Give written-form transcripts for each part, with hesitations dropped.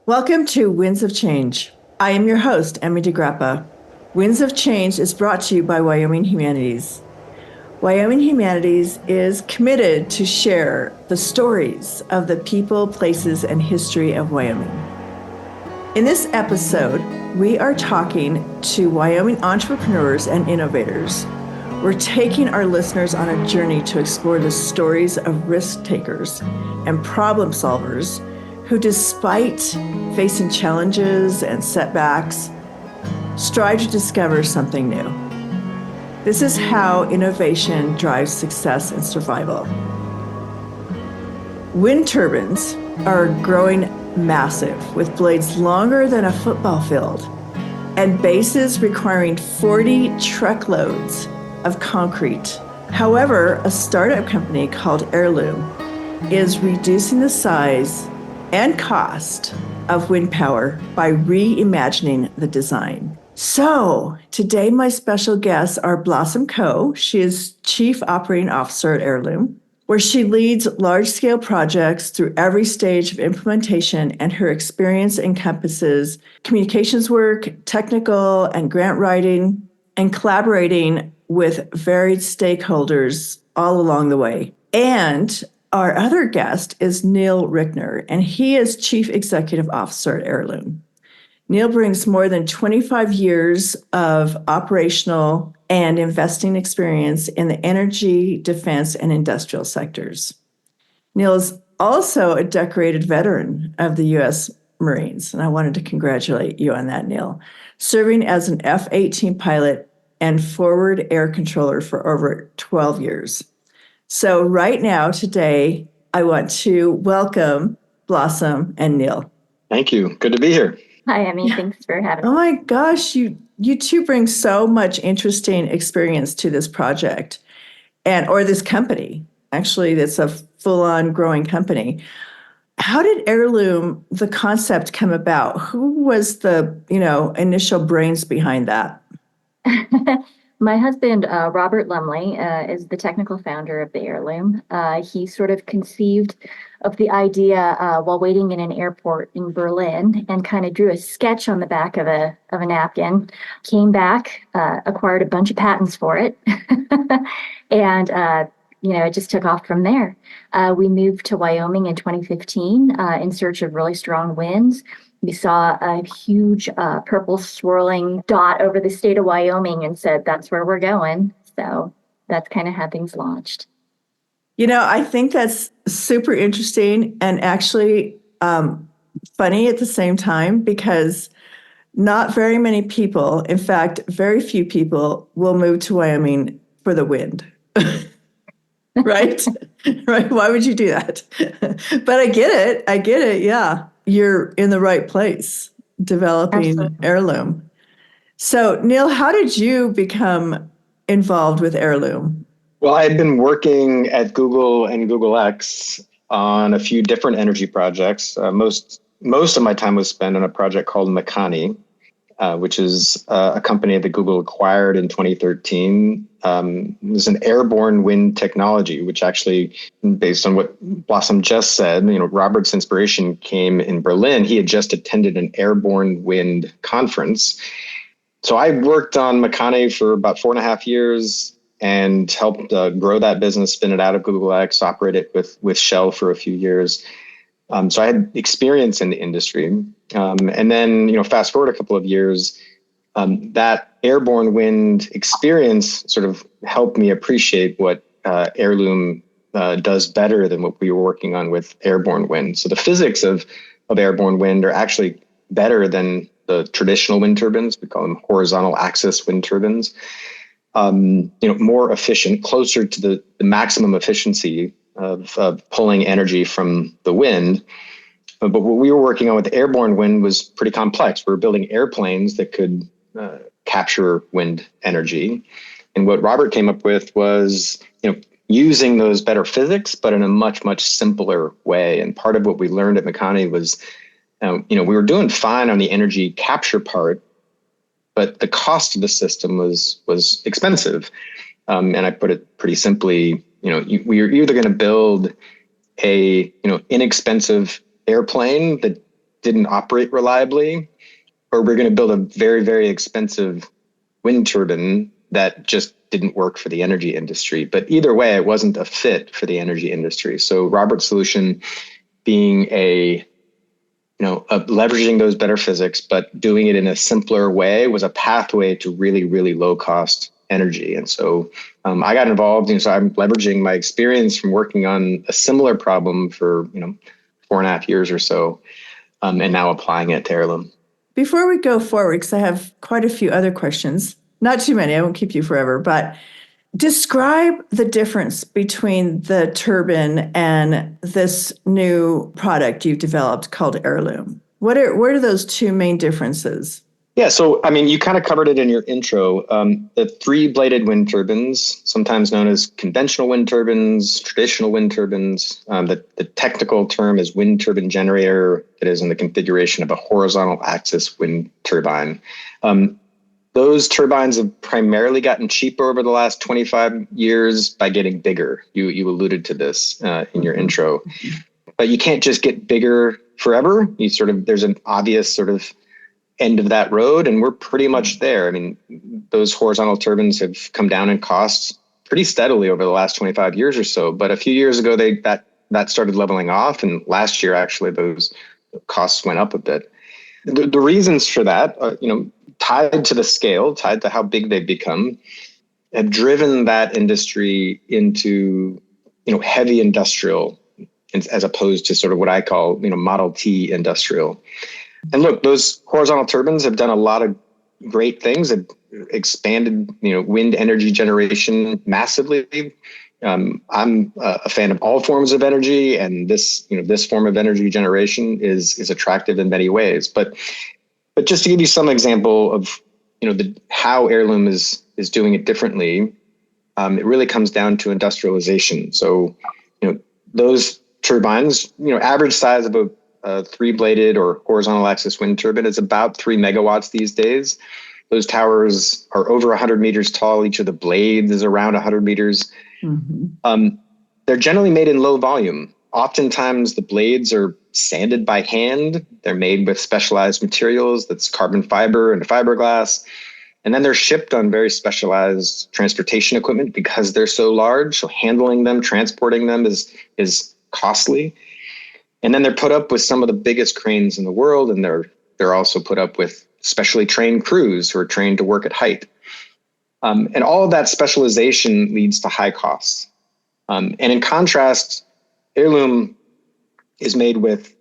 Welcome to Winds of Change. I am your host, Emmy DeGrappa. Winds of Change is brought to you by Wyoming Humanities. Wyoming Humanities is committed to share the stories of the people, places, and history of Wyoming. In this episode, we are talking to Wyoming entrepreneurs and innovators. We're taking our listeners on a journey to explore the stories of risk takers and problem solvers who, despite facing challenges and setbacks, strive to discover something new. This is how innovation drives success and survival. Wind turbines are growing massive, with blades longer than a football field and bases requiring 40 truckloads of concrete. However, a startup company called Airloom is reducing the size and cost of wind power by reimagining the design. So today my special guests are Blossom Ko. She is Chief Operating Officer at Airloom, where she leads large-scale projects through every stage of implementation, and her experience encompasses communications work, technical and grant writing, and collaborating with varied stakeholders all along the way. And our other guest is Neal Rickner, and he is Chief Executive Officer at Airloom. Neal brings more than 25 years of operational and investing experience in the energy, defense, and industrial sectors. Neal is also a decorated veteran of the U.S. Marines, and I wanted to congratulate you on that, Neal, serving as an F-18 pilot and forward air controller for over 12 years. So right now, today, I want to welcome Blossom and Neal. Thank you. Good to be here. Hi, Emmy. Thanks for having me. Oh my gosh, you two bring so much interesting experience to this project or this company. Actually, it's a full-on growing company. How did Airloom, the concept, come about? Who was the, initial brains behind that? My husband, Robert Lumley, is the technical founder of the Airloom. He sort of conceived of the idea while waiting in an airport in Berlin and kind of drew a sketch on the back of a napkin, came back, acquired a bunch of patents for it, and it just took off from there. We moved to Wyoming in 2015 in search of really strong winds. We saw a huge purple swirling dot over the state of Wyoming and said, that's where we're going. So that's kind of how things launched. I think that's super interesting and actually funny at the same time, because not very many people, in fact, very few people will move to Wyoming for the wind. Right? Right? Why would you do that? But I get it. Yeah. You're in the right place developing Absolutely. Airloom. So, Neal, how did you become involved with Airloom? Well, I had been working at Google and Google X on a few different energy projects. Most of my time was spent on a project called Makani, which is a company that Google acquired in 2013. It was an airborne wind technology, which actually, based on what Blossom just said, Robert's inspiration came in Berlin. He had just attended an airborne wind conference. So I worked on Makani for about 4.5 years and helped grow that business, spin it out of Google X, operate it with Shell for a few years. So I had experience in the industry. And then, fast forward a couple of years, that airborne wind experience sort of helped me appreciate what Airloom does better than what we were working on with airborne wind. So the physics of airborne wind are actually better than the traditional wind turbines. We call them horizontal axis wind turbines. More efficient, closer to the maximum efficiency of pulling energy from the wind. But what we were working on with airborne wind was pretty complex. We were building airplanes that could capture wind energy. And what Robert came up with was, using those better physics, but in a much, much simpler way. And part of what we learned at Makani was, we were doing fine on the energy capture part, but the cost of the system was expensive. And I put it pretty simply, we are either going to build a inexpensive airplane that didn't operate reliably, or we're going to build a very, very expensive wind turbine that just didn't work for the energy industry. But either way, it wasn't a fit for the energy industry. So Robert's solution being leveraging those better physics, but doing it in a simpler way was a pathway to really, really low cost energy. And so I got involved, and so I'm leveraging my experience from working on a similar problem for 4.5 years or so, and now applying it to Heirloom. Before we go forward, because I have quite a few other questions, not too many, I won't keep you forever, but describe the difference between the turbine and this new product you've developed called Heirloom. What are those two main differences? Yeah, so you kind of covered it in your intro. The 3-bladed wind turbines, sometimes known as conventional wind turbines, traditional wind turbines. The technical term is wind turbine generator. That is in the configuration of a horizontal axis wind turbine. Those turbines have primarily gotten cheaper over the last 25 years by getting bigger. You alluded to this in your intro, but you can't just get bigger forever. There's an obvious sort of end of that road, and we're pretty much there. Those horizontal turbines have come down in costs pretty steadily over the last 25 years or so. But a few years ago, that started leveling off, and last year actually those costs went up a bit. The reasons for that, tied to the scale, tied to how big they've become, have driven that industry into heavy industrial, as opposed to sort of what I call Model T industrial. And look, those horizontal turbines have done a lot of great things. Have expanded, wind energy generation massively. I'm a fan of all forms of energy, and this form of energy generation is attractive in many ways. But just to give you some example of how Heirloom is doing it differently, it really comes down to industrialization. So those turbines, average size of a 3-bladed or horizontal axis wind turbine is about 3 megawatts these days. Those towers are over 100 meters tall. Each of the blades is around 100 meters. Mm-hmm. They're generally made in low volume. Oftentimes the blades are sanded by hand. They're made with specialized materials, that's carbon fiber and fiberglass. And then they're shipped on very specialized transportation equipment because they're so large. So handling them, transporting them is costly. And then they're put up with some of the biggest cranes in the world, and they're also put up with specially trained crews who are trained to work at height. And all of that specialization leads to high costs. And in contrast, Heirloom is made with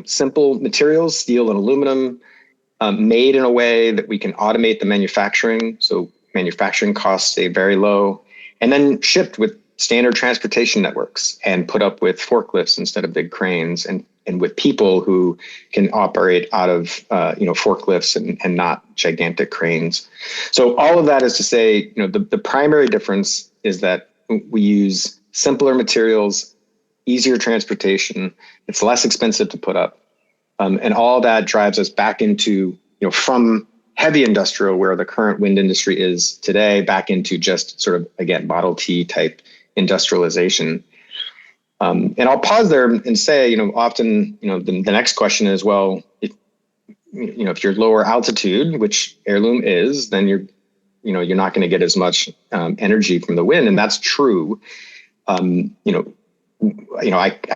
simple materials, steel and aluminum, made in a way that we can automate the manufacturing. So manufacturing costs stay very low, and then shipped with standard transportation networks and put up with forklifts instead of big cranes, and with people who can operate out of forklifts and not gigantic cranes. So all of that is to say, the primary difference is that we use simpler materials, easier transportation. It's less expensive to put up, and all that drives us back into from heavy industrial, where the current wind industry is today, back into just sort of, again, Model T type industrialization. And I'll pause there and say, often, the next question is, well, if you're lower altitude, which Heirloom is, then you're not going to get as much energy from the wind. And that's true. I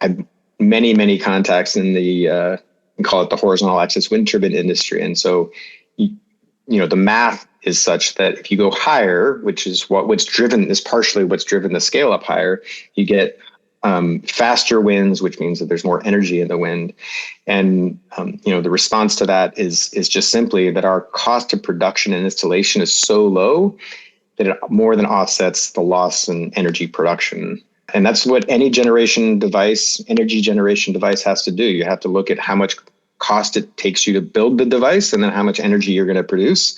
have many contacts in the, we call it the horizontal axis wind turbine industry. And so, the math is such that if you go higher, which is partially what's driven the scale up higher, you get faster winds, which means that there's more energy in the wind. And, the response to that is just simply that our cost of production and installation is so low that it more than offsets the loss in energy production. And that's what any energy generation device has to do. You have to look at how much cost it takes you to build the device, and then how much energy you're going to produce.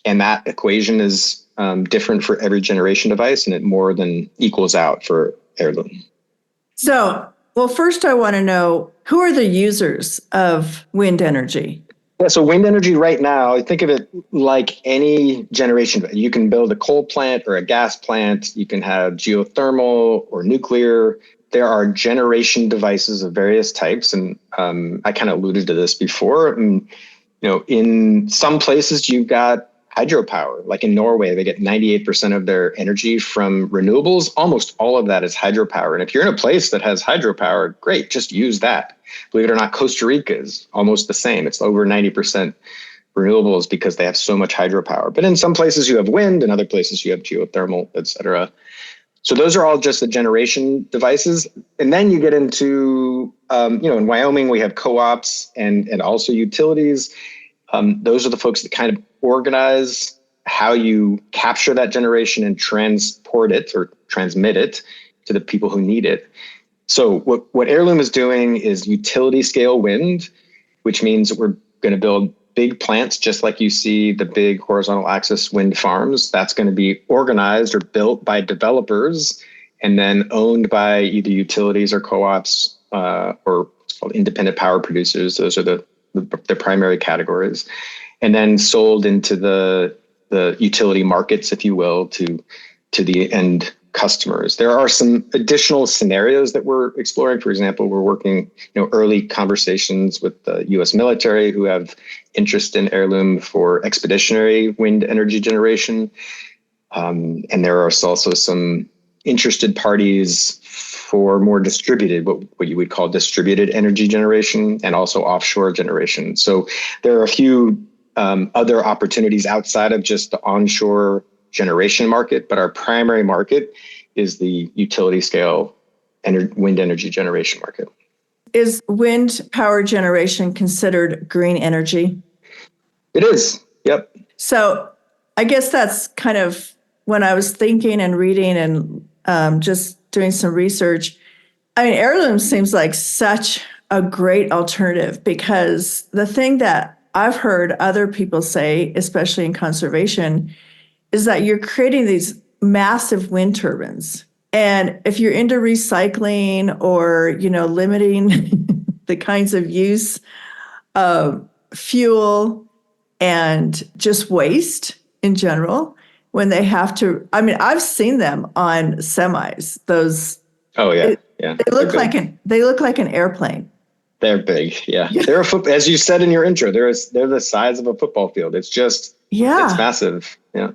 And that equation is different for every generation device, and it more than equals out for Heirloom. So, well, first I want to know, who are the users of wind energy? Yeah, so wind energy right now, think of it like any generation. You can build a coal plant or a gas plant. You can have geothermal or nuclear. there are generation devices of various types, and I kind of alluded to this before. And, in some places you've got hydropower, like in Norway, they get 98% of their energy from renewables. Almost all of that is hydropower. And if you're in a place that has hydropower, great, just use that. Believe it or not, Costa Rica is almost the same. It's over 90% renewables because they have so much hydropower. But in some places you have wind, and other places you have geothermal, et cetera. So those are all just the generation devices. And then you get into, in Wyoming, we have co-ops and also utilities. Those are the folks that kind of organize how you capture that generation and transport it or transmit it to the people who need it. So what Airloom is doing is utility scale wind, which means that we're going to build big plants, just like you see the big horizontal axis wind farms. That's going to be organized or built by developers and then owned by either utilities or co-ops or what's called independent power producers. Those are the primary categories, and then sold into the utility markets, if you will, to the end customers. There are some additional scenarios that we're exploring. For example, we're working, early conversations with the U.S. military who have interest in Airloom for expeditionary wind energy generation. And there are also some interested parties for more distributed, what you would call distributed energy generation, and also offshore generation. So there are a few other opportunities outside of just the onshore generation market, but our primary market is the utility scale wind energy generation market. Is wind power generation considered green energy? It is. Yep. So I guess that's kind of when I was thinking and reading and just doing some research. I mean, Airloom seems like such a great alternative, because the thing that I've heard other people say, especially in conservation, is that you're creating these massive wind turbines. And if you're into recycling or, limiting the kinds of use of fuel and just waste in general, when they have to, I mean, I've seen them on semis. Those. Oh yeah. They look like an airplane. They're big. Yeah. They're as you said in your intro, they're the size of a football field. It's just, it's massive. Yeah.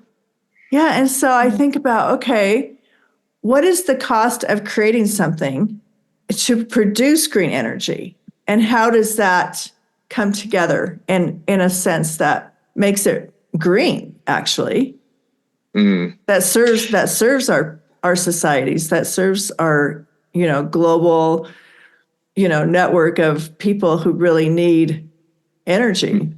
Yeah. And so I think about, okay, what is the cost of creating something to produce green energy? And how does that come together in a sense that makes it green, actually? That serves our societies, that serves our, global, network of people who really need energy.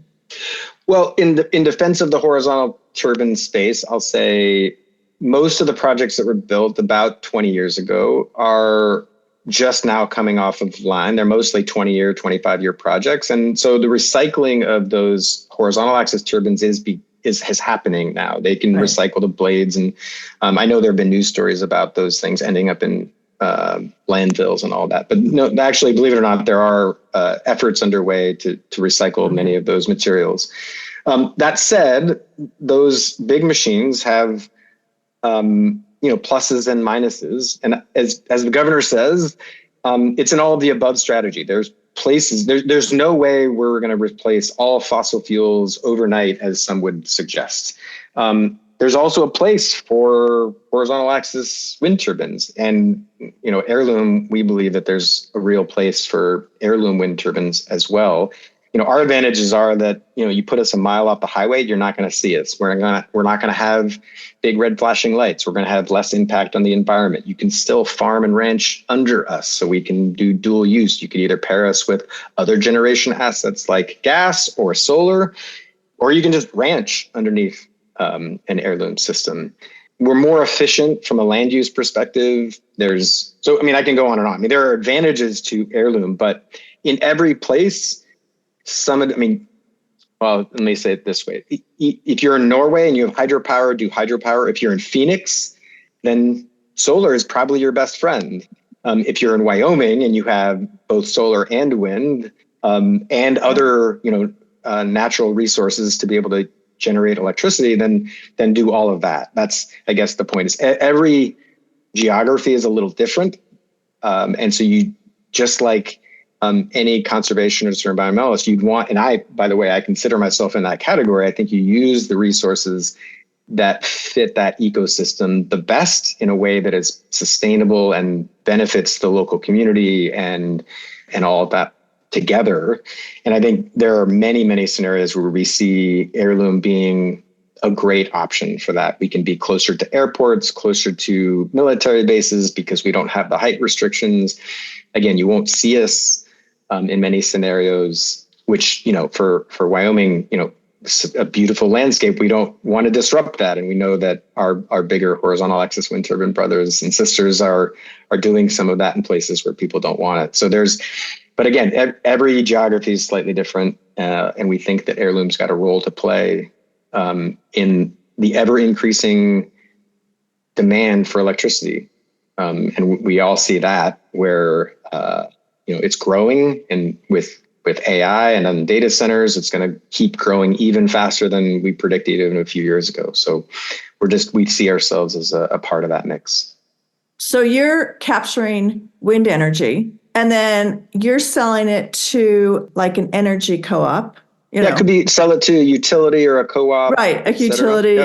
Well, in defense of the horizontal turbine space, I'll say most of the projects that were built about 20 years ago are just now coming off of line. They're mostly 20-year, 25-year projects. And so the recycling of those horizontal axis turbines is happening now. They can recycle the blades. And I know there have been news stories about those things ending up in landfills and all that. But no, actually, believe it or not, there are efforts underway to recycle many of those materials. That said, those big machines have pluses and minuses. And as the governor says, it's an all of the above strategy. There's places, there's no way we're going to replace all fossil fuels overnight, as some would suggest. There's also a place for horizontal axis wind turbines. And, Airloom, we believe that there's a real place for Airloom wind turbines as well. Our advantages are that, you put us a mile off the highway, you're not going to see us. We're not going to have big red flashing lights. We're going to have less impact on the environment. You can still farm and ranch under us, so we can do dual use. You could either pair us with other generation assets like gas or solar, or you can just ranch underneath an Airloom system. We're more efficient from a land use perspective. I can go on and on. There are advantages to Airloom, but in every place, let me say it this way. If you're in Norway and you have hydropower, do hydropower. If you're in Phoenix, then solar is probably your best friend. If you're in Wyoming and you have both solar and wind and other, natural resources to be able to generate electricity, then do all of that. That's, I guess, the point is every geography is a little different. And so you, just like any conservationist or environmentalist, you'd want, and I, by the way, I consider myself in that category. I think you use the resources that fit that ecosystem the best in a way that is sustainable and benefits the local community and all of that together. And I think there are many, many scenarios where we see Heirloom being a great option for that. We can be closer to airports, closer to military bases because we don't have the height restrictions. Again, you won't see us in many scenarios, which, for Wyoming, it's a beautiful landscape. We don't want to disrupt that. And we know that our bigger horizontal axis wind turbine brothers and sisters are doing some of that in places where people don't want it. So but again, every geography is slightly different. And we think that Heirloom's got a role to play in the ever increasing demand for electricity. And we all see that where, it's growing, and with AI and on data centers, it's going to keep growing even faster than we predicted even a few years ago. So we see ourselves as a part of that mix. So you're capturing wind energy and then you're selling it to like an energy co-op. It could be sell it to a utility or a co-op. Right, a utility,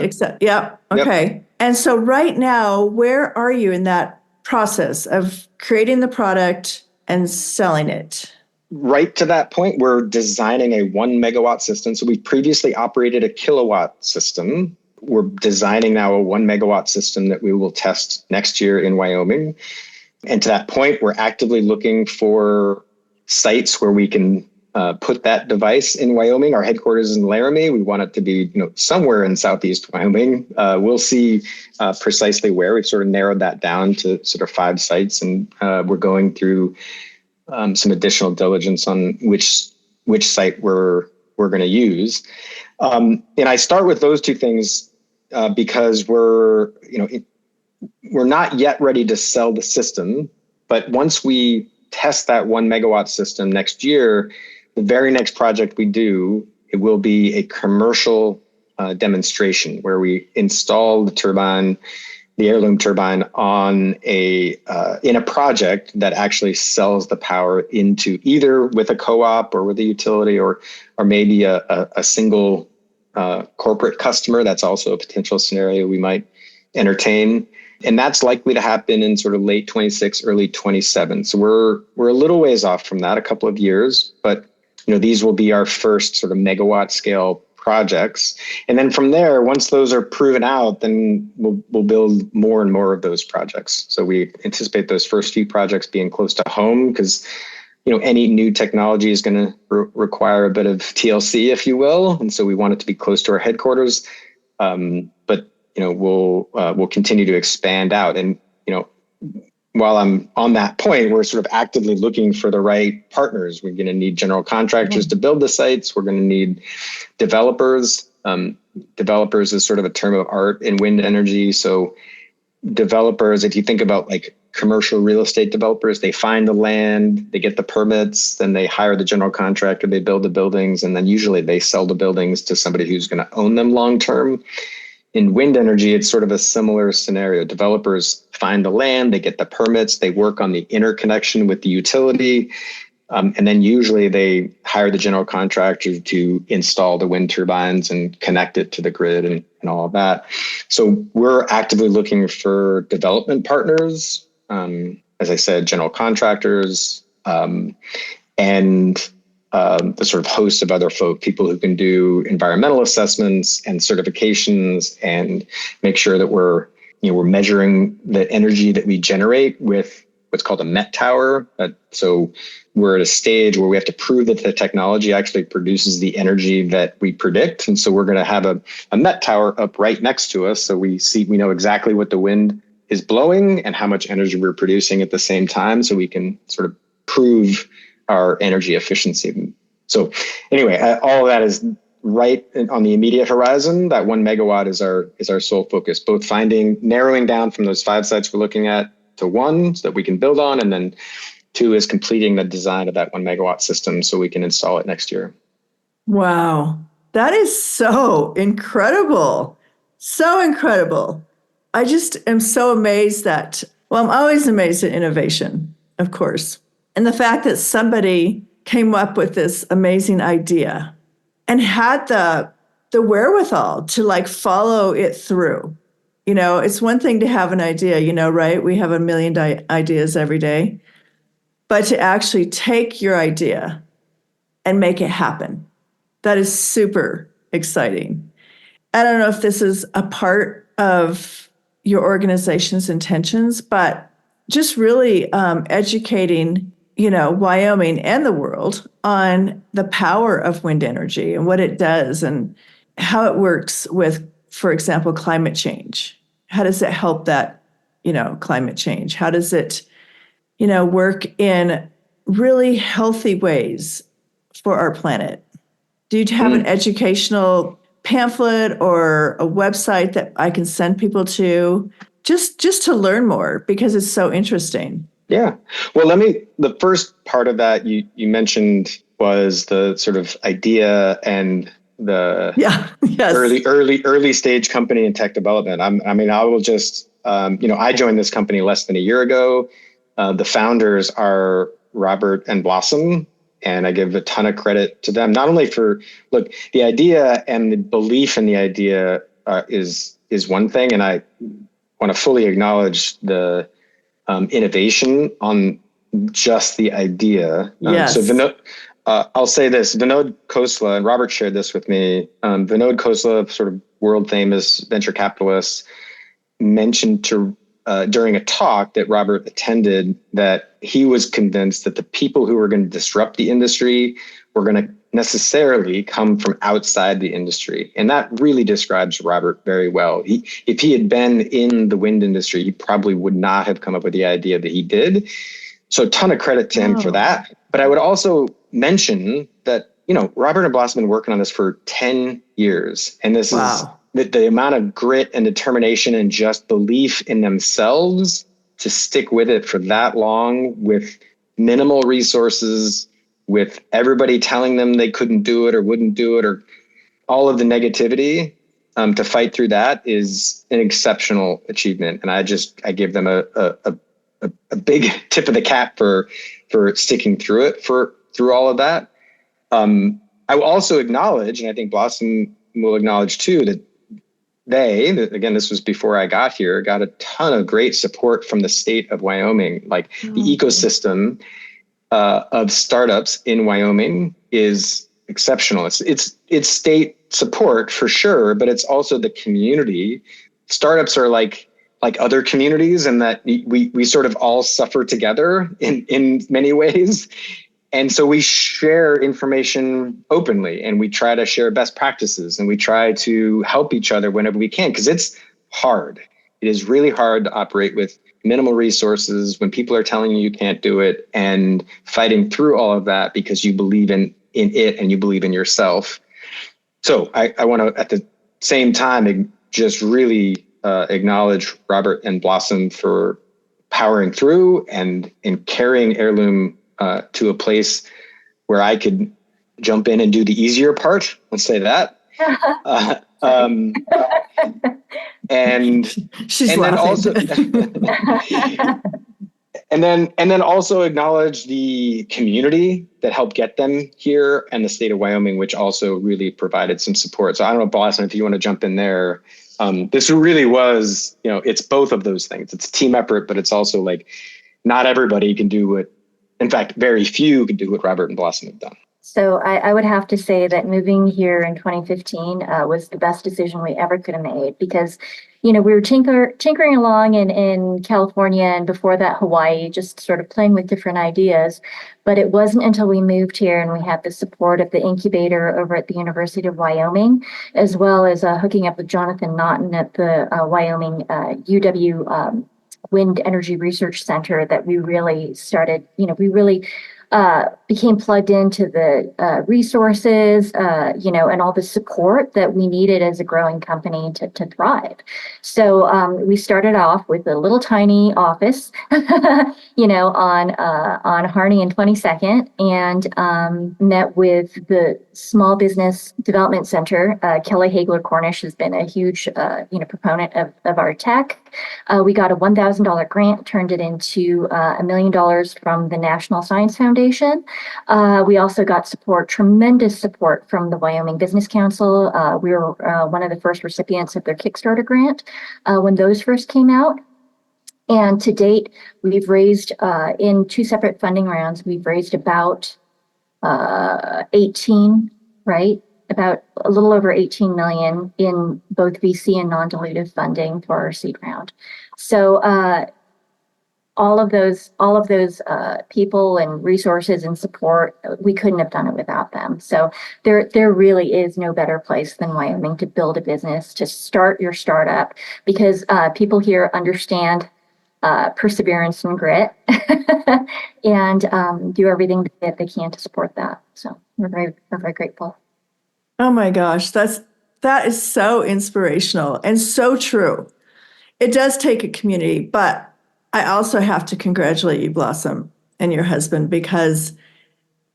Yep. Okay. Yep. And so right now, where are you in that process of creating the product and selling it? Right to that point, we're designing a 1 megawatt system. So we previously operated a kilowatt system. We're designing now a 1 megawatt system that we will test next year in Wyoming. And to that point, we're actively looking for sites where we can put that device in Wyoming. Our headquarters is in Laramie. We want it to be, somewhere in Southeast Wyoming. We'll see precisely where. We've sort of narrowed that down to sort of 5 sites, and we're going through some additional diligence on which site we're going to use. And I start with those two things because we're not yet ready to sell the system, but once we test that 1 megawatt system next year, the very next project we do, it will be a commercial demonstration where we install the turbine, the Heirloom turbine, on in a project that actually sells the power into either with a co-op or with a utility or maybe a single corporate customer. That's also a potential scenario we might entertain. And that's likely to happen in sort of late 26, early 27. So we're a little ways off from that, a couple of years, but these will be our first sort of megawatt scale projects. And then from there, once those are proven out, then we'll build more and more of those projects. So we anticipate those first few projects being close to home because, any new technology is going to require a bit of TLC, if you will. And so we want it to be close to our headquarters. But we'll continue to expand out. And, while I'm on that point, we're sort of actively looking for the right partners. We're going to need general contractors to build the sites. We're going to need developers. Developers is sort of a term of art in wind energy. So developers, if you think about like commercial real estate developers, they find the land, they get the permits, then they hire the general contractor, they build the buildings, and then usually they sell the buildings to somebody who's going to own them long term. In wind energy, it's sort of a similar scenario. Developers find the land, they get the permits, they work on the interconnection with the utility, and then usually they hire the general contractor to install the wind turbines and connect it to the grid and all of that. So we're actively looking for development partners, as I said, general contractors, and the sort of host of other people who can do environmental assessments and certifications and make sure that we're measuring the energy that we generate with what's called a Met Tower. So we're at a stage where we have to prove that the technology actually produces the energy that we predict. And so we're going to have a Met Tower up right next to us. So we know exactly what the wind is blowing and how much energy we're producing at the same time. So we can sort of prove our energy efficiency. So anyway, all of that is right on the immediate horizon. That 1 megawatt is our sole focus, both narrowing down from those 5 sites we're looking at to 1 so that we can build on. And then 2 is completing the design of that 1 megawatt system so we can install it next year. Wow. That is so incredible. So incredible. I just am so amazed I'm always amazed at innovation. of course. And the fact that somebody came up with this amazing idea and had the wherewithal to like follow it through. It's one thing to have an idea, right? We have a million ideas every day, but to actually take your idea and make it happen. That is super exciting. I don't know if this is a part of your organization's intentions, but just really educating, Wyoming and the world on the power of wind energy and what it does and how it works with, for example, climate change. How does it help that, climate change? How does it, work in really healthy ways for our planet? Do you have an educational pamphlet or a website that I can send people to just to learn more because it's so interesting? Yeah. Well, the first part of that you mentioned was the sort of idea and the early stage company and tech development. I will just, I joined this company less than a year ago. The founders are Robert and Blossom, and I give a ton of credit to them, not only for, the idea and the belief in the idea is one thing. And I want to fully acknowledge the innovation on just the idea. Yes. So I'll say this, Vinod Khosla, and Robert shared this with me. Vinod Khosla, sort of world famous venture capitalist, mentioned during a talk that Robert attended that he was convinced that the people who were going to disrupt the industry were going to necessarily come from outside the industry. And that really describes Robert very well. If he had been in the wind industry, he probably would not have come up with the idea that he did. So a ton of credit to him for that. But I would also mention that, Robert and Blossom have been working on this for 10 years. And this is the amount of grit and determination and just belief in themselves to stick with it for that long with minimal resources, with everybody telling them they couldn't do it or wouldn't do it, or all of the negativity, to fight through that is an exceptional achievement. And I give them a big tip of the cap for sticking through it, through all of that. I will also acknowledge, and I think Blossom will acknowledge too, that again, this was before I got here, got a ton of great support from the state of Wyoming. The ecosystem of startups in Wyoming is exceptional. It's state support for sure, but it's also the community. Startups are like other communities, and that we sort of all suffer together in many ways. And so we share information openly, and we try to share best practices, and we try to help each other whenever we can, because it's hard. It is really hard to operate with minimal resources when people are telling you can't do it, and fighting through all of that because you believe in it and you believe in yourself. So I want to, at the same time, just really acknowledge Robert and Blossom for powering through and carrying Airloom to a place where I could jump in and do the easier part. Let's say that. And she's and laughing. then and then also acknowledge the community that helped get them here, and the state of Wyoming, which also really provided some support. So I don't know, Blossom, if you want to jump in there. This really was, it's both of those things. It's a team effort, but it's also not everybody can do what, in fact, very few can do what Robert and Blossom have done. So I would have to say that moving here in 2015 was the best decision we ever could have made, because, we were tinkering along in California, and before that Hawaii, just sort of playing with different ideas. But it wasn't until we moved here and we had the support of the incubator over at the University of Wyoming, as well as hooking up with Jonathan Naughton at the Wyoming UW Wind Energy Research Center, that we really started, became plugged into the resources, and all the support that we needed as a growing company to thrive. So we started off with a little tiny office, on Harney and 22nd, and met with the Small Business Development Center. Kelly Hagler Cornish has been a huge, proponent of our tech. We got a $1,000 grant, turned it into $1 million from the National Science Foundation. We also got tremendous support from the Wyoming Business Council. We were one of the first recipients of their Kickstarter grant when those first came out. And to date, we've raised, in two separate funding rounds, we've raised about 18, right? About a little over 18 million in both VC and non-dilutive funding for our seed round. So all of those people and resources and support, we couldn't have done it without them. So there really is no better place than Wyoming to build a business, to start your startup, because people here understand perseverance and grit and do everything that they can to support that. So we're very grateful. Oh my gosh, that is so inspirational and so true. It does take a community, but I also have to congratulate you, Blossom, and your husband, because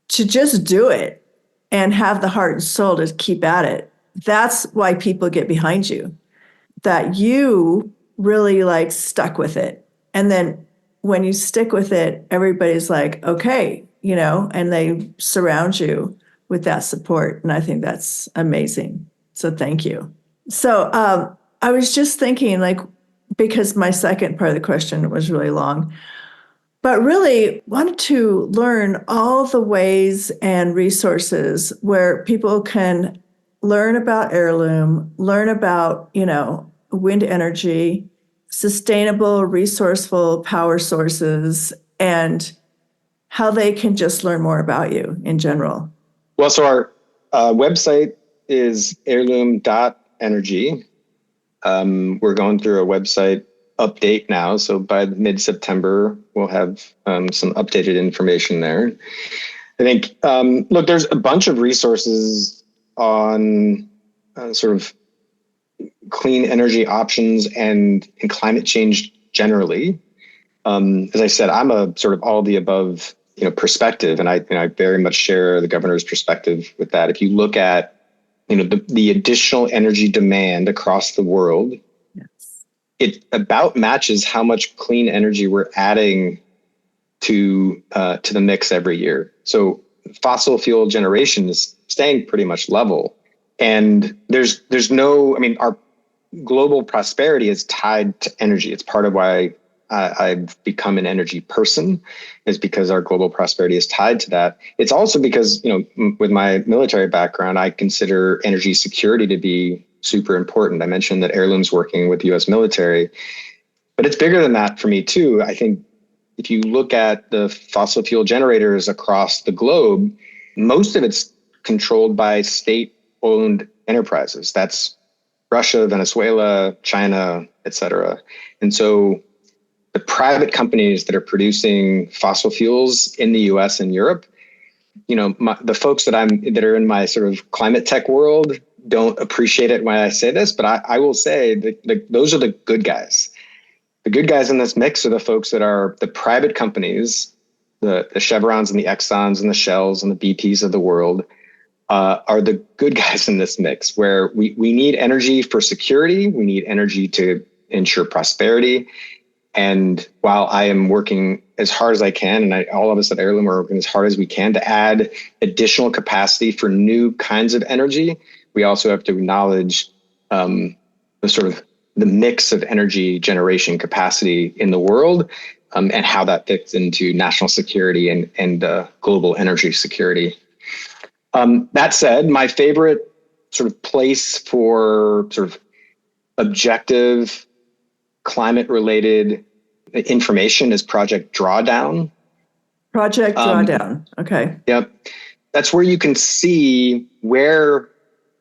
to just do it and have the heart and soul to keep at it, that's why people get behind you. That you really stuck with it. And then when you stick with it, everybody's like, okay, and they surround you with that support. And I think that's amazing. So thank you. So I was just thinking, because my second part of the question was really long, but really wanted to learn all the ways and resources where people can learn about Airloom, learn about, wind energy, sustainable, resourceful power sources, and how they can just learn more about you in general. Well, so our website is heirloom.energy. We're going through a website update now. So by mid-September, we'll have some updated information there. I think, look, there's a bunch of resources on sort of clean energy options and climate change generally. As I said, I'm a sort of all of the above perspective, and I very much share the governor's perspective with that. If you look at the additional energy demand across the world, yes, it about matches how much clean energy we're adding to the mix every year. So fossil fuel generation is staying pretty much level, and there's no, our global prosperity is tied to energy. It's part of why I've become an energy person, is because our global prosperity is tied to that. It's also because, with my military background, I consider energy security to be super important. I mentioned that Airloom's working with the U.S. military, but it's bigger than that for me too. I think if you look at the fossil fuel generators across the globe, most of it's controlled by state-owned enterprises. That's Russia, Venezuela, China, et cetera. And so the private companies that are producing fossil fuels in the US and Europe, the folks that are in my sort of climate tech world don't appreciate it when I say this, but I will say that those are the good guys. The good guys in this mix are the folks that are the private companies, the Chevrons and the Exxons and the Shells and the BPs of the world, are the good guys in this mix, where we need energy for security. We need energy to ensure prosperity. And while I am working as hard as I can, and all of us at Airloom are working as hard as we can to add additional capacity for new kinds of energy, we also have to acknowledge the mix of energy generation capacity in the world, and how that fits into national security and global energy security. That said, my favorite sort of place for sort of objective climate-related information is Project Drawdown. Project Drawdown. Okay. Yep. That's where you can see where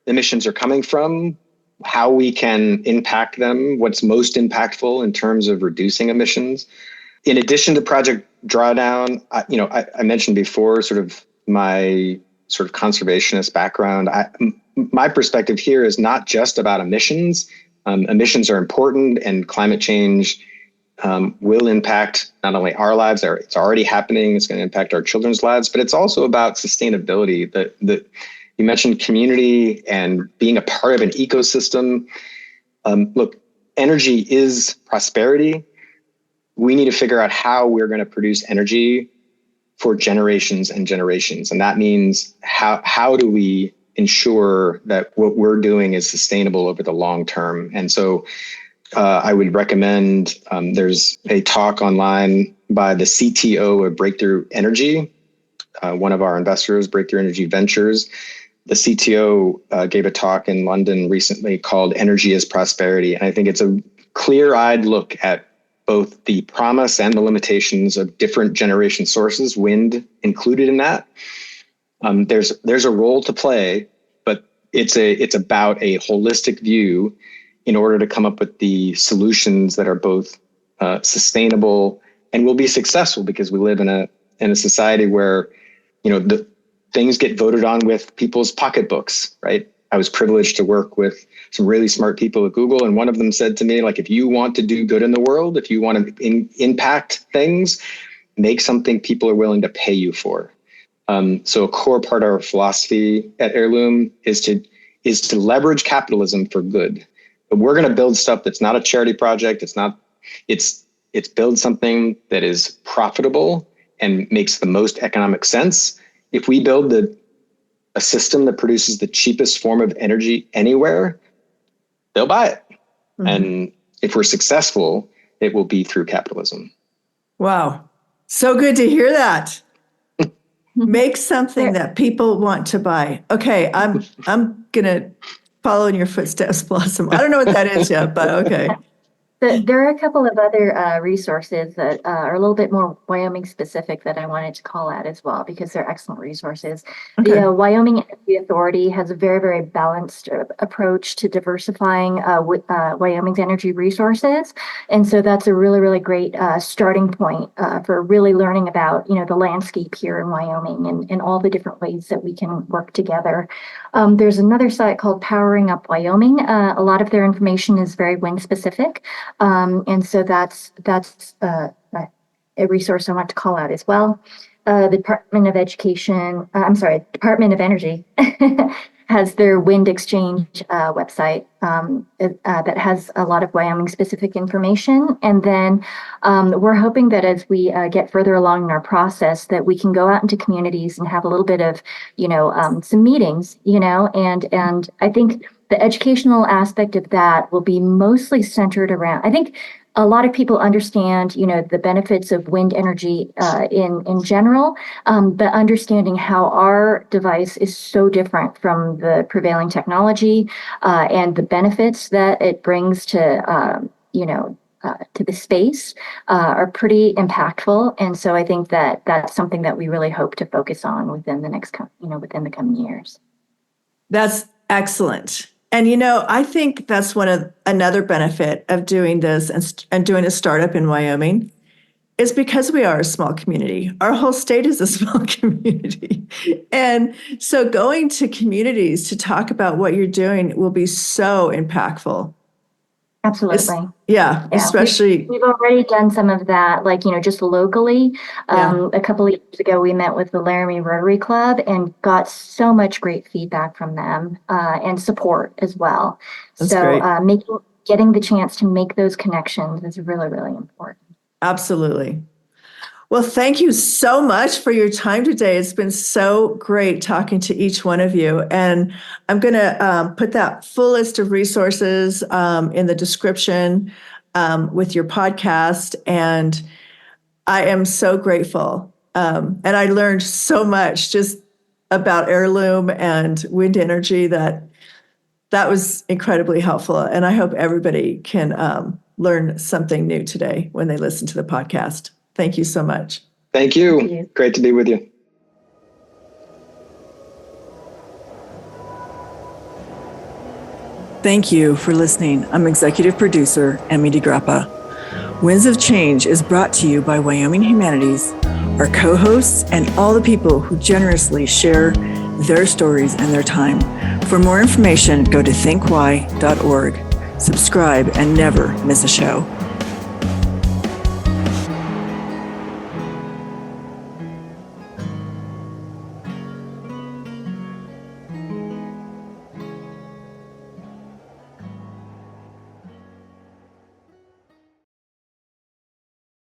emissions are coming from, how we can impact them, what's most impactful in terms of reducing emissions. in addition to Project Drawdown, I mentioned before sort of my sort of conservationist background. My perspective here is not just about emissions. Emissions are important, and climate change will impact not only our lives, it's already happening, it's going to impact our children's lives, but it's also about sustainability. You mentioned community and being a part of an ecosystem. Look, energy is prosperity. We need to figure out how we're going to produce energy for generations and generations. And that means how do we ensure that what we're doing is sustainable over the long term? And so I would recommend, there's a talk online by the CTO of Breakthrough Energy, one of our investors, Breakthrough Energy Ventures. The CTO gave a talk in London recently called Energy is Prosperity. And I think it's a clear-eyed look at both the promise and the limitations of different generation sources, wind included in that. There's a role to play, but it's about a holistic view in order to come up with the solutions that are both sustainable and will be successful, because we live in a society where, the things get voted on with people's pocketbooks, right? I was privileged to work with some really smart people at Google, and one of them said to me, like, if you want to do good in the world, if you want to impact things, make something people are willing to pay you for. So a core part of our philosophy at Airloom is to leverage capitalism for good. But we're going to build stuff that's not a charity project. It's build something that is profitable and makes the most economic sense. If we build a system that produces the cheapest form of energy anywhere, they'll buy it. Mm-hmm. And if we're successful, it will be through capitalism. Wow. So good to hear that. Make something that people want to buy. Okay, I'm going to follow in your footsteps, Blossom. I don't know what that is yet, but okay. There are a couple of other resources that are a little bit more Wyoming specific that I wanted to call out as well, because they're excellent resources. Okay. The Wyoming Energy Authority has a very, very balanced approach to diversifying Wyoming's energy resources. And so that's a really, really great starting point for really learning about, the landscape here in Wyoming and all the different ways that we can work together. There's another site called Powering Up Wyoming. A lot of their information is very wind specific. And so that's a resource I want to call out as well. The Department of Energy has their Wind Exchange website that has a lot of Wyoming specific information. And then we're hoping that as we get further along in our process, that we can go out into communities and have a little bit of, some meetings, and I think the educational aspect of that will be mostly centered around, I think a lot of people understand, the benefits of wind energy in general, but understanding how our device is so different from the prevailing technology and the benefits that it brings to the space are pretty impactful. And so I think that that's something that we really hope to focus on within within the coming years. That's excellent. And, I think that's another benefit of doing this and doing a startup in Wyoming is because we are a small community. Our whole state is a small community. And so going to communities to talk about what you're doing will be so impactful. Absolutely. Yeah, especially. We've already done some of that, just locally. A couple of years ago, we met with the Laramie Rotary Club and got so much great feedback from them and support as well. That's great. Getting the chance to make those connections is really, really important. Absolutely. Well, thank you so much for your time today. It's been so great talking to each one of you. And I'm going to put that full list of resources in the description with your podcast. And I am so grateful. And I learned so much just about Airloom and wind energy that was incredibly helpful. And I hope everybody can learn something new today when they listen to the podcast. Thank you so much. Thank you. Great to be with you. Thank you for listening. I'm executive producer Emmy DeGrappa. Winds of Change is brought to you by Wyoming Humanities, our co-hosts, and all the people who generously share their stories and their time. For more information, go to thinkwhy.org. Subscribe and never miss a show.